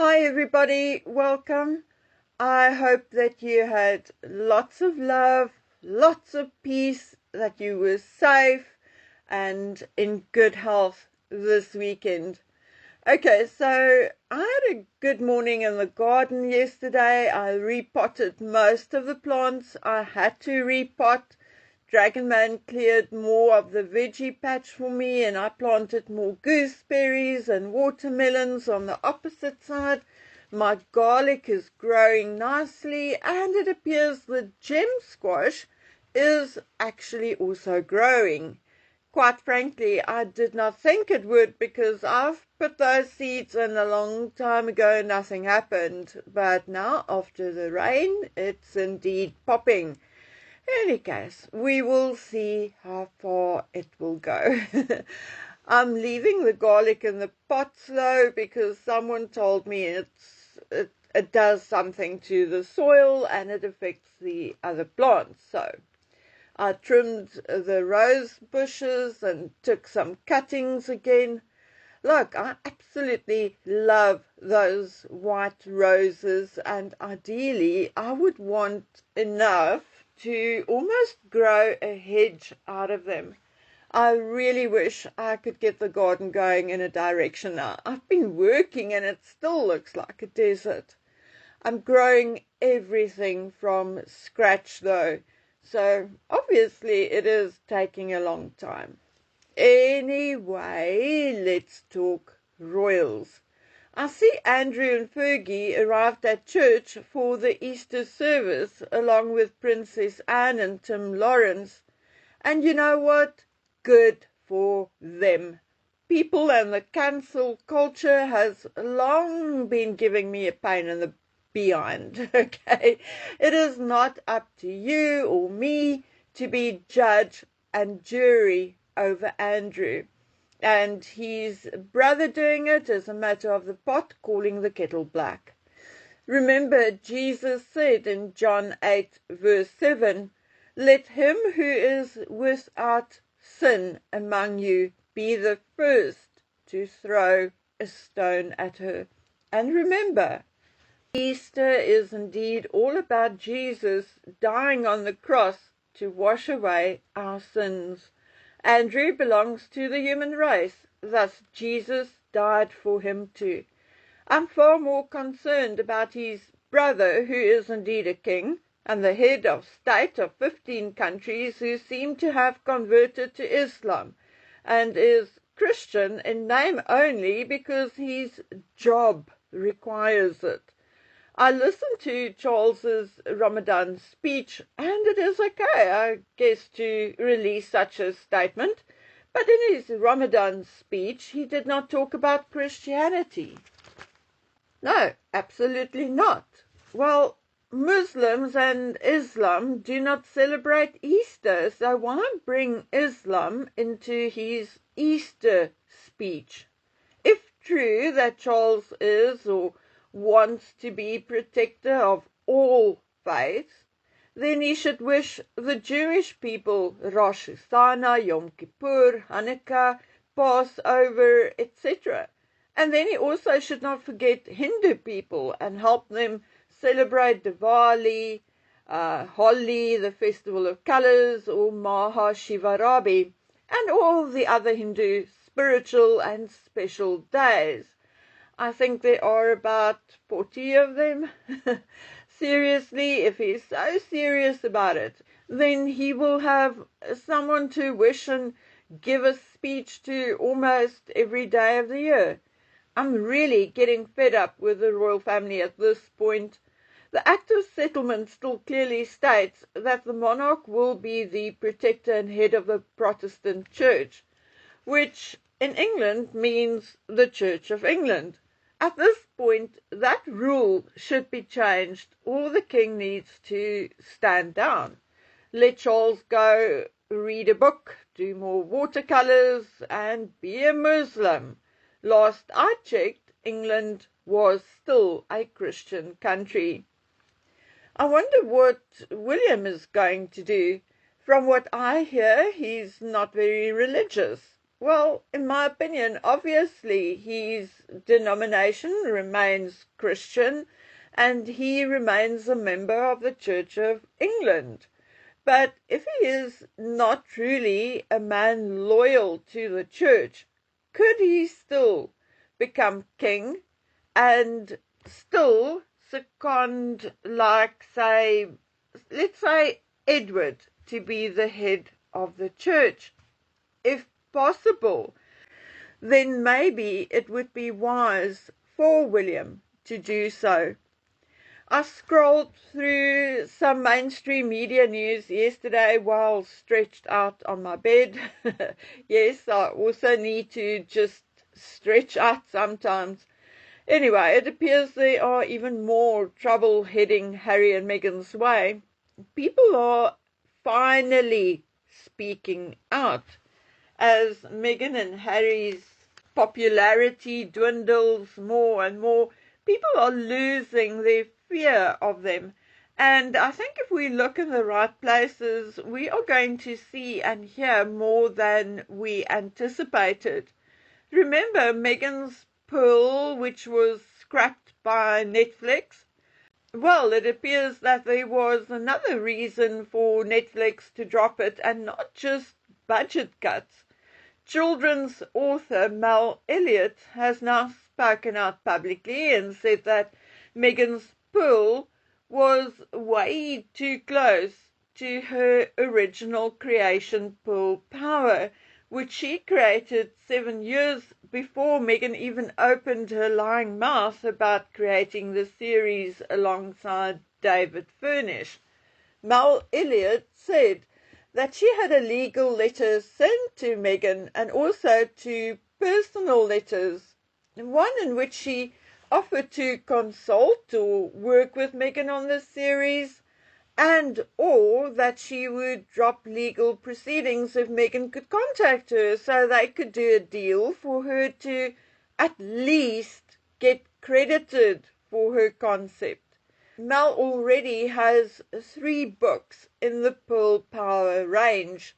Hi everybody, welcome. I hope that you had lots of love, lots of peace, that you were safe and in good health this weekend. Okay, so I had a good morning in the garden yesterday. I repotted most of the plants. I had to repot. Dragon Man cleared more of the veggie patch for me, and I planted more gooseberries and watermelons on the opposite side. My garlic is growing nicely, and it appears the gem squash is actually also growing. Quite frankly, I did not think it would, because I've put those seeds in a long time ago, nothing happened. But now, after the rain, it's indeed popping. In any case, we will see how far it will go. I'm leaving the garlic in the pots though, because someone told me it does something to the soil and it affects the other plants. So I trimmed the rose bushes and took some cuttings again. Look, I absolutely love those white roses, and ideally I would want enough to almost grow a hedge out of them. I really wish I could get the garden going in a direction now. I've been working and it still looks like a desert. I'm growing everything from scratch though, so obviously it is taking a long time. Anyway, let's talk royals. I see Andrew and Fergie arrived at church for the Easter service along with Princess Anne and Tim Lawrence. And you know what? Good for them. People and the cancel culture has long been giving me a pain in the behind, okay? It is not up to you or me to be judge and jury over Andrew. And his brother doing it is a matter of the pot calling the kettle black. Remember, Jesus said in John 8, verse 7, "Let him who is without sin among you be the first to throw a stone at her." And remember, Easter is indeed all about Jesus dying on the cross to wash away our sins. Andrew belongs to the human race, thus Jesus died for him too. I'm far more concerned about his brother, who is indeed a king, and the head of state of 15 countries, who seem to have converted to Islam, and is Christian in name only because his job requires it. I listened to Charles's Ramadan speech, and it is okay, I guess, to release such a statement. But in his Ramadan speech, he did not talk about Christianity. No, absolutely not. Well, Muslims and Islam do not celebrate Easter, so why bring Islam into his Easter speech? If true that Charles is or wants to be protector of all faiths, then he should wish the Jewish people Rosh Hashanah, Yom Kippur, Hanukkah, Passover, etc. And then he also should not forget Hindu people and help them celebrate Diwali, Holi, the Festival of Colors, or Maha Shivarabhi, and all the other Hindu spiritual and special days. I think there are about 40 of them. Seriously, if he's so serious about it, then he will have someone to wish and give a speech to almost every day of the year. I'm really getting fed up with the royal family at this point. The Act of Settlement still clearly states that the monarch will be the protector and head of the Protestant Church, which in England means the Church of England. At this point, that rule should be changed, or the king needs to stand down. Let Charles go read a book, do more watercolors, and be a Muslim. Last I checked, England was still a Christian country. I wonder what William is going to do. From what I hear, he's not very religious. Well, in my opinion, obviously his denomination remains Christian and he remains a member of the Church of England. But if he is not truly a man loyal to the church, could he still become king and still second, like, say, let's say Edward to be the head of the church? If possible, then maybe it would be wise for William to do so. I scrolled through some mainstream media news yesterday while stretched out on my bed. Yes, I also need to just stretch out sometimes. Anyway, it appears there are even more trouble heading Harry and Meghan's way. People are finally speaking out as Meghan and Harry's popularity dwindles more and more. People are losing their fear of them. And I think if we look in the right places, we are going to see and hear more than we anticipated. Remember Meghan's Pearl, which was scrapped by Netflix? Well, it appears that there was another reason for Netflix to drop it, and not just budget cuts. Children's author Mel Elliot has now spoken out publicly and said that Meghan's Pearl was way too close to her original creation, Pearl Power, which she created 7 years before Meghan even opened her lying mouth about creating the series alongside David Furnish. Mel Elliot said that she had a legal letter sent to Meghan and also two personal letters, one in which she offered to consult or work with Meghan on this series, and or that she would drop legal proceedings if Meghan could contact her so they could do a deal for her to at least get credited for her concept. Mel already has 3 books in the Pearl Power range.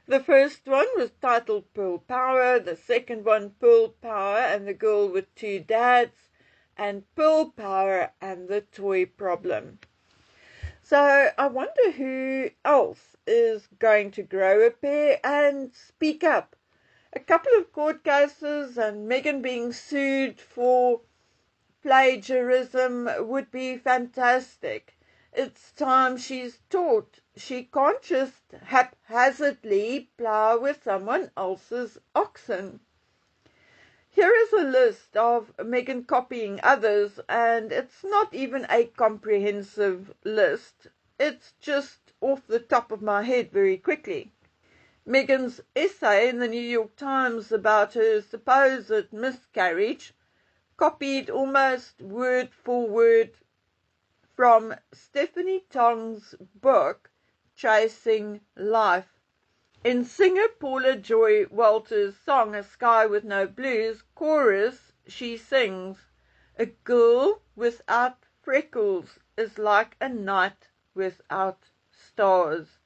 The first one was titled Pearl Power, the second one Pearl Power and the Girl with Two Dads, and Pearl Power and the Toy Problem. So I wonder who else is going to grow a pair and speak up. A couple of court cases and Meghan being sued for plagiarism would be fantastic. It's time she's taught she can't just haphazardly plough with someone else's oxen. Here is a list of Meghan copying others, and it's not even a comprehensive list. It's just off the top of my head very quickly. Meghan's essay in the New York Times about her supposed miscarriage copied almost word for word from Stephanie Tong's book, Chasing Life. In singer Paula Joy Walters' song, A Sky with No Blues, chorus, she sings, "A girl without freckles is like a night without stars."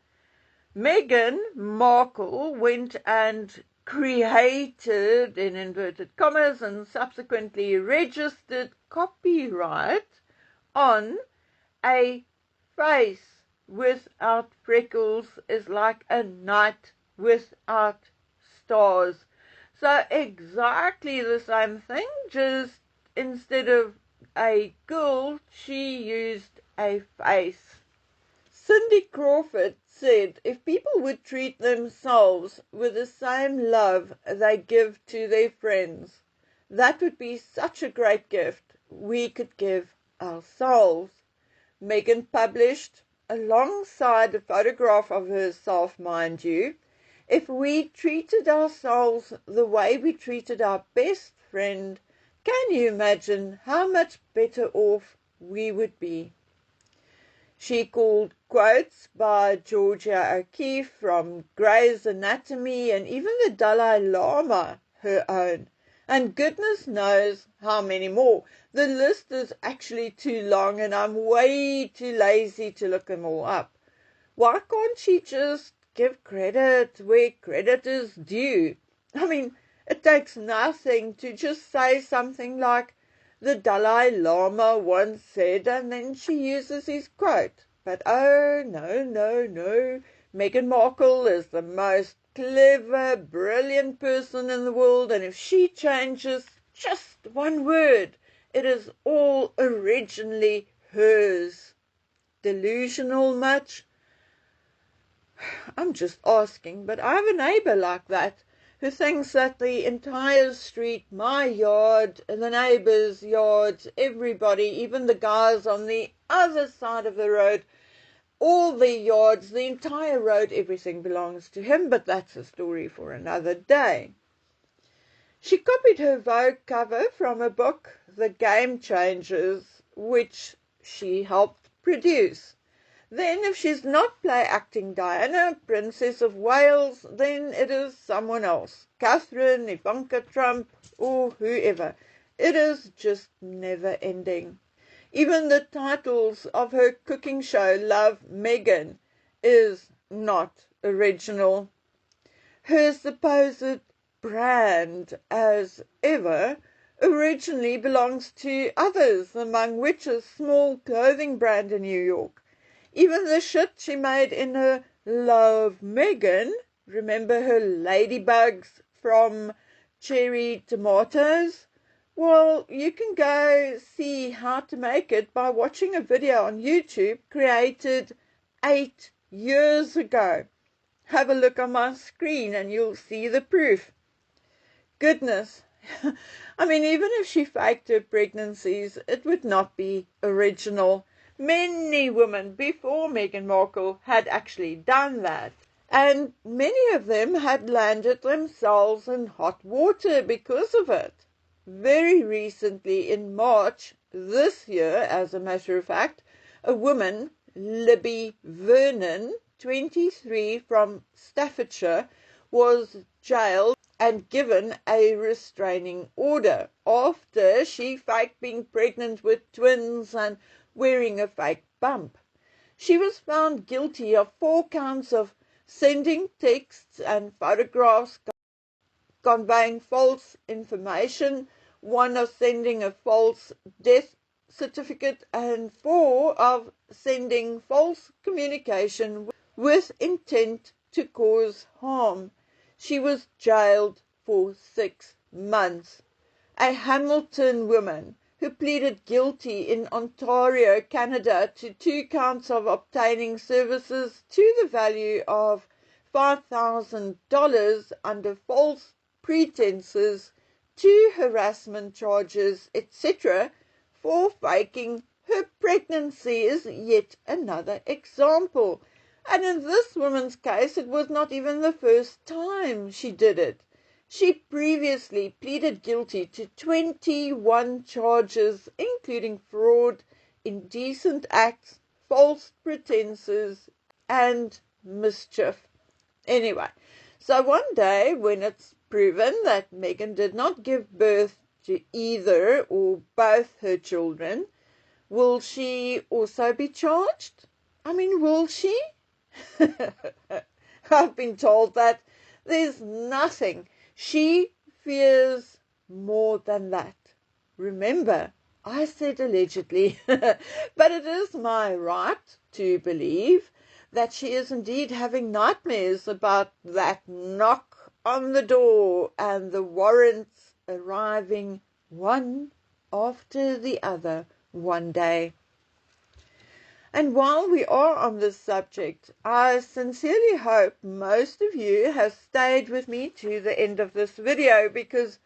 Meghan Markle went and created, in inverted commas, and subsequently registered copyright on "A face without freckles is like a night without stars." So exactly the same thing, just instead of a girl, she used a face. Cindy Crawford said if people would treat themselves with the same love they give to their friends, that would be such a great gift we could give ourselves. Meghan published, alongside a photograph of herself, mind you, if we treated ourselves the way we treated our best friend, can you imagine how much better off we would be? She called quotes by Georgia O'Keeffe from Grey's Anatomy and even the Dalai Lama her own, and goodness knows how many more. The list is actually too long and I'm way too lazy to look them all up. Why can't she just give credit where credit is due? I mean, it takes nothing to just say something like, the Dalai Lama once said, and then she uses his quote. But oh, no, no, no. Meghan Markle is the most clever, brilliant person in the world, and if she changes just one word, it is all originally hers. Delusional much? I'm just asking, but I have a neighbor like that who thinks that the entire street, my yard, the neighbors' yards, everybody, even the guys on the other side of the road, all the yards, the entire road, everything belongs to him, but that's a story for another day. She copied her Vogue cover from a book, The Game Changers, which she helped produce. Then if she's not play acting Diana, Princess of Wales, then it is someone else. Catherine, Ivanka Trump, or whoever. It is just never ending. Even the titles of her cooking show, Love Meghan, is not original. Her supposed brand, as ever, originally belongs to others, among which a small clothing brand in New York. Even the shit she made in her Love Meghan, remember her ladybugs from cherry tomatoes? Well, you can go see how to make it by watching a video on YouTube created 8 years ago. Have a look on my screen and you'll see the proof. Goodness. I mean, even if she faked her pregnancies, it would not be original. Many women before Meghan Markle had actually done that. And many of them had landed themselves in hot water because of it. Very recently, in March this year, as a matter of fact, a woman, Libby Vernon, 23, from Staffordshire, was jailed and given a restraining order after she faked being pregnant with twins and wearing a fake bump. She was found guilty of 4 counts of sending texts and photographs, conveying false information, 1 of sending a false death certificate, and 4 of sending false communication with intent to cause harm. She was jailed for 6 months. A Hamilton woman who pleaded guilty in Ontario, Canada, to 2 counts of obtaining services to the value of $5,000 under false pretenses, 2 harassment charges, etc., for faking her pregnancy is yet another example. And in this woman's case, it was not even the first time she did it. She previously pleaded guilty to 21 charges, including fraud, indecent acts, false pretenses, and mischief. Anyway, so one day when it's proven that Meghan did not give birth to either or both her children, will she also be charged? I mean, will she? I've been told that there's nothing she fears more than that. Remember, I said allegedly, but it is my right to believe that she is indeed having nightmares about that knock on the door and the warrants arriving one after the other one day. And while we are on this subject, I sincerely hope most of you have stayed with me to the end of this video, because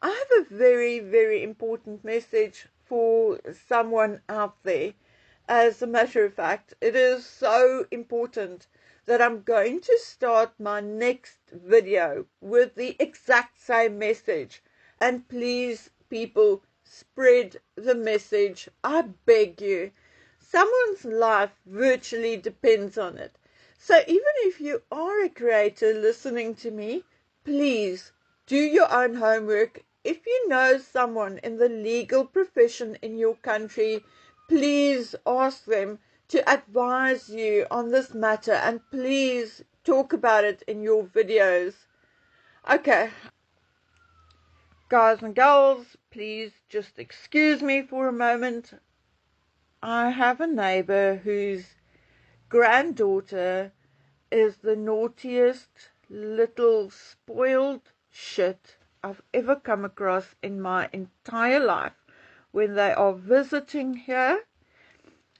I have a very, very important message for someone out there. As a matter of fact, it is so important that I'm going to start my next video with the exact same message. And please, people, spread the message. I beg you. Someone's life virtually depends on it. So even if you are a creator listening to me, please do your own homework. If you know someone in the legal profession in your country, please ask them to advise you on this matter, and please talk about it in your videos. Okay, guys and girls, please just excuse me for a moment. I have a neighbor whose granddaughter is the naughtiest little spoiled shit I've ever come across in my entire life. When they are visiting here,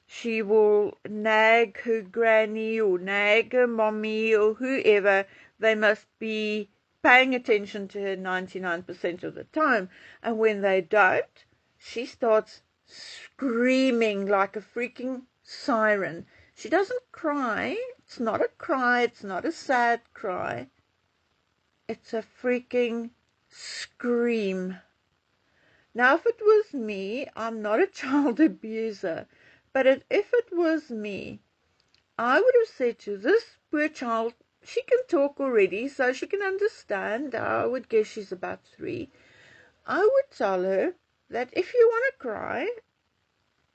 she will nag her granny or nag her mommy or whoever. They must be paying attention to her 99% of the time. And when they don't, she starts screaming like a freaking siren. She doesn't cry. It's not a cry. It's not a sad cry. It's a freaking scream. Now, if it was me, I'm not a child abuser, but if it was me, I would have said to this poor child, she can talk already, so she can understand. I would guess she's about 3. I would tell her that if you want to cry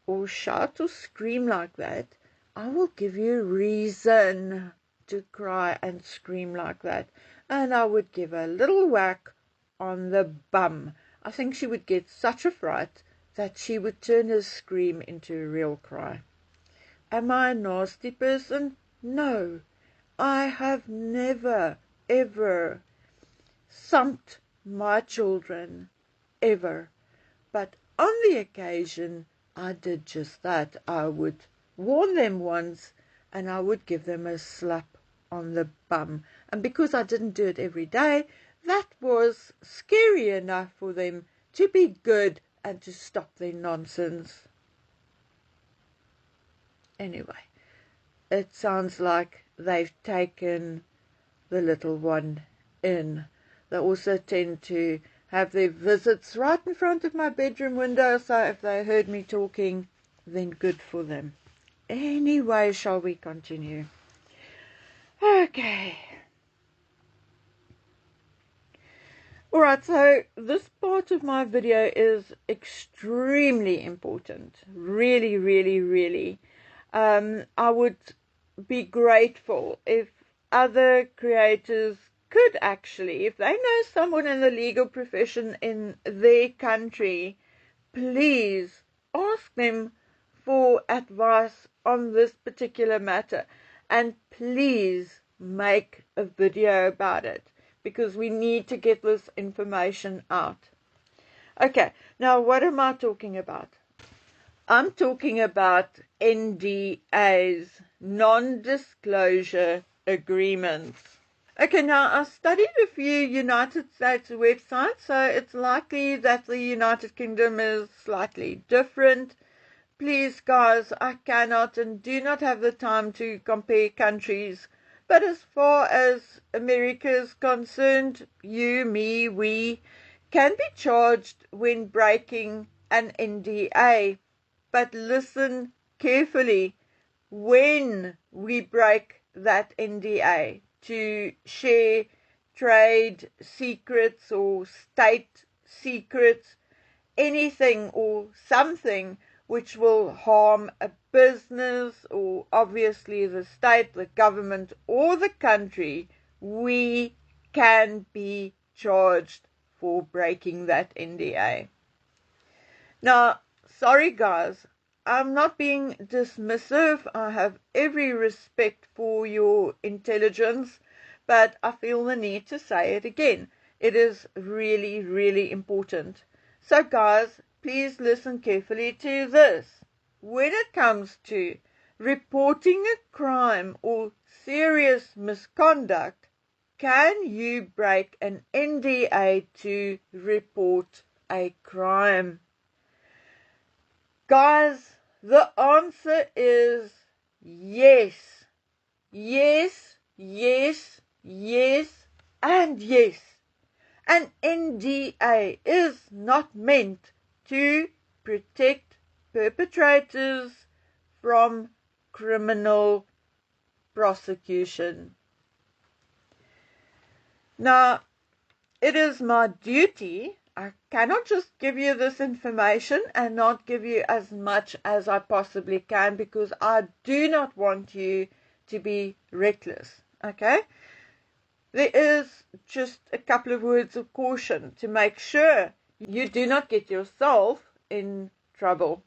or shout or scream like that, I will give you reason to cry and scream like that. And I would give her a little whack on the bum. I think she would get such a fright that she would turn her scream into a real cry. Am I a nasty person? No. I have never, ever thumped my children, ever. But on the occasion, I did just that. I would warn them once, and I would give them a slap on the bum. And because I didn't do it every day, that was scary enough for them to be good and to stop their nonsense. Anyway, it sounds like they've taken the little one in. They also tend to have their visits right in front of my bedroom window, so if they heard me talking, then good for them. Anyway, shall we continue? Okay. Alright, so this part of my video is extremely important. Really, really, really. I would be grateful if other creators could actually, if they know someone in the legal profession in their country, please ask them for advice on this particular matter, and please make a video about it, because we need to get this information out. Okay, now what am I talking about? I'm talking about NDAs, non-disclosure agreements. Okay, now I studied a few United States websites, so it's likely that the United Kingdom is slightly different. Please, guys, I cannot and do not have the time to compare countries. But as far as America is concerned, you, me, we can be charged when breaking an NDA. But listen carefully. When we break that NDA to share trade secrets or state secrets, anything or something which will harm a business or obviously the state, the government, or the country, we can be charged for breaking that NDA. Now, sorry guys, I'm not being dismissive. I have every respect for your intelligence, but I feel the need to say it again. It is really, really important. So guys, please listen carefully to this. When it comes to reporting a crime or serious misconduct, can you break an NDA to report a crime? Guys, the answer is yes. Yes, yes, yes, and yes. An NDA is not meant to protect perpetrators from criminal prosecution. Now, it is my duty. I cannot just give you this information and not give you as much as I possibly can, because I do not want you to be reckless, okay? there is just a couple of words of caution to make sure you do not get yourself in trouble.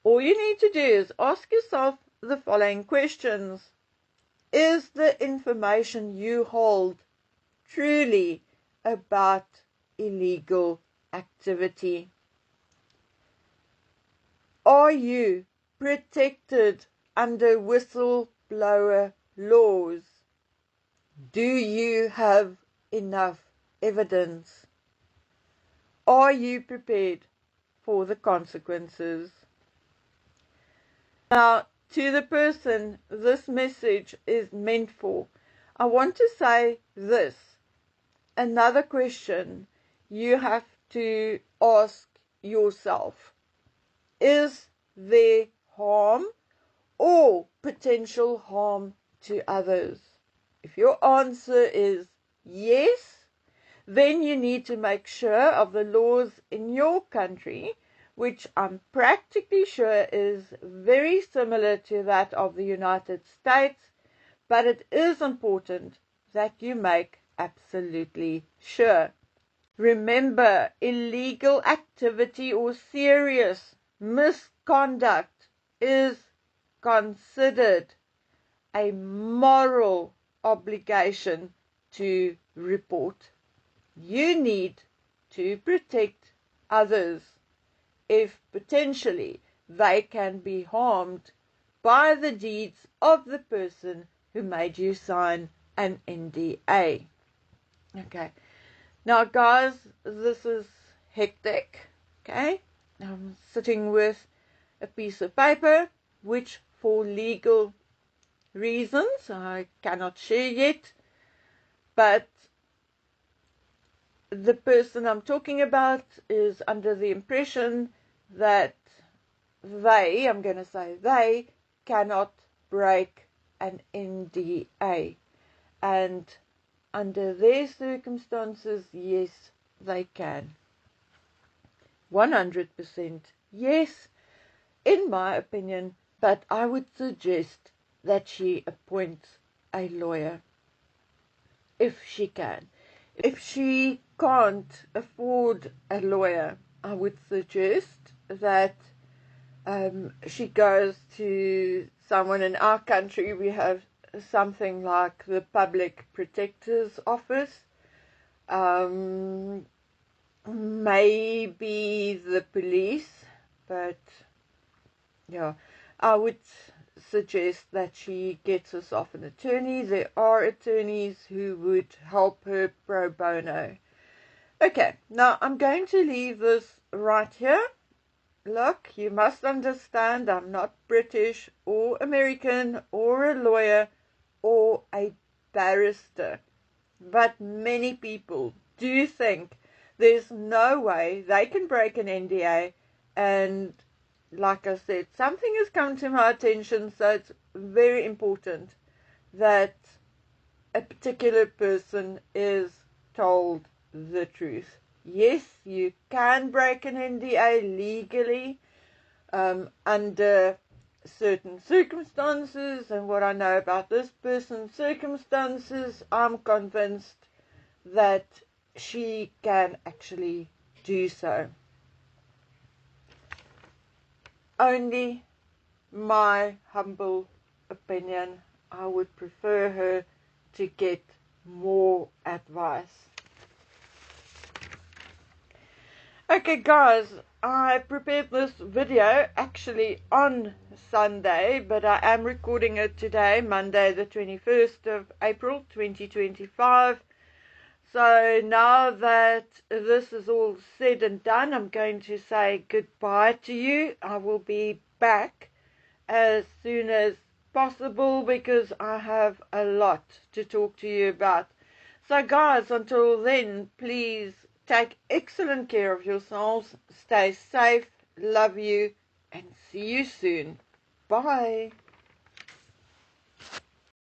All you need to do is ask yourself the following questions. Is the information you hold truly about illegal activity? Are you protected under whistleblower laws? Do you have enough evidence? Are you prepared for the consequences? Now, to the person this message is meant for, I want to say this. Another question you have to ask yourself. Is there harm or potential harm to others? If your answer is yes, then you need to make sure of the laws in your country, which I'm practically sure is very similar to that of the United States, but it is important that you make absolutely sure. Remember, illegal activity or serious misconduct is considered a moral obligation to report. You need to protect others if potentially they can be harmed by the deeds of the person who made you sign an NDA. Okay. Now, guys, this is hectic. Okay. I'm sitting with a piece of paper, which for legal reasons I cannot share yet, but the person I'm talking about is under the impression that I'm going to say they cannot break an NDA. And under their circumstances, yes, they can. 100% yes, in my opinion, but I would suggest that she appoints a lawyer if she can. If she can't afford a lawyer, I would suggest that she goes to someone in our country. We have something like the Public Protector's Office, maybe the police, but yeah, I would suggest that she gets herself an attorney. There are attorneys who would help her pro bono. Okay, now I'm going to leave this right here. Look, you must understand I'm not British or American or a lawyer or a barrister. But many people do think there's no way they can break an NDA, and like I said, something has come to my attention, so it's very important that a particular person is told the truth. Yes, you can break an NDA legally under certain circumstances, and what I know about this person's circumstances, I'm convinced that she can actually do so. Only my humble opinion, I would prefer her to get more advice. Okay guys, I prepared this video actually on Sunday, but I am recording it today, Monday the 21st of April 2025. So now that this is all said and done, I'm going to say goodbye to you. I will be back as soon as possible because I have a lot to talk to you about. So guys, until then, please take excellent care of yourselves. Stay safe. Love you and see you soon. Bye.